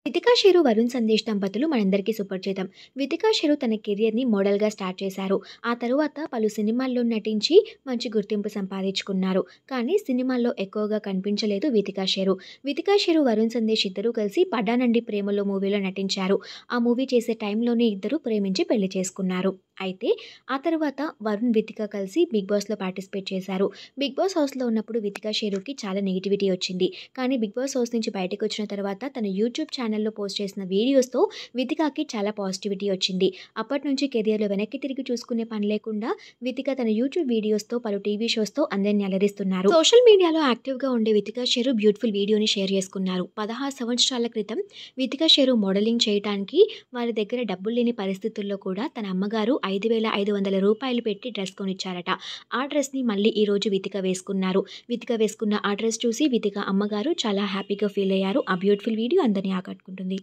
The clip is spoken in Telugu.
వితికా షెరు, వరుణ్ సందేశ్ దంపతులు మనందరికీ సుపరిచితం. వితికా షెరు తన కెరియర్‌ని మోడల్‌గా స్టార్ట్ చేశారు. ఆ తరువాత పలు సినిమాల్లో నటించి మంచి గుర్తింపు సంపాదించుకున్నారు. కానీ సినిమాల్లో ఎక్కువగా కనిపించలేదు వితికా షెరు. వితికా షెరు, వరుణ్ సందేశ్ ఇద్దరూ కలిసి 'పడ్డానండి ప్రేమలో' మూవీలో నటించారు. ఆ మూవీ చేసే టైంలోనే ఇద్దరు ప్రేమించి పెళ్లి చేసుకున్నారు. అయితే ఆ తర్వాత వరుణ్, వితిక కలిసి 'బిగ్ బాస్'లో పార్టిసిపేట్ చేశారు. 'బిగ్ బాస్' హౌస్‌లో ఉన్నప్పుడు వితికా షెరుకి చాలా నెగెటివిటీ వచ్చింది. కానీ 'బిగ్ బాస్' హౌస్ నుంచి బయటకొచ్చిన తర్వాత తన యూట్యూబ్ ఛానెల్‌లో పోస్ట్ చేసిన వీడియోస్‌తో వితికాకి చాలా పాజిటివిటీ వచ్చింది. అప్పటినుంచి కెరియర్‌లో వెనక్కి తిరిగి చూసుకునే పని లేకుండా వితిక తన యూట్యూబ్ వీడియోస్‌తో, పలు టీవీ షోస్‌తో అందరిని అలరిస్తున్నారు. సోషల్ మీడియాలో యాక్టివ్‌గా ఉండే వితికా షెరు బ్యూటిఫుల్ వీడియోని షేర్ చేసుకున్నారు. 16 సంవత్సరాల క్రితం వితికా షెరు మోడలింగ్ చేయటానికి వారి దగ్గర డబ్బులు లేని పరిస్థితుల్లో కూడా తన అమ్మగారు రూ. 5,500 పెట్టి డ్రెస్ కొనిచ్చారట. ఆ డ్రెస్‌ని మళ్ళీ ఈరోజు వితిక వేసుకున్నారు. వితిక వేసుకున్న ఆ డ్రెస్ చూసి వితిక అమ్మగారు చాలా హ్యాపీగా ఫీల్ అయ్యారు. ఆ బ్యూటిఫుల్ వీడియో అందరిని ఆకట్టుకుంటుంది.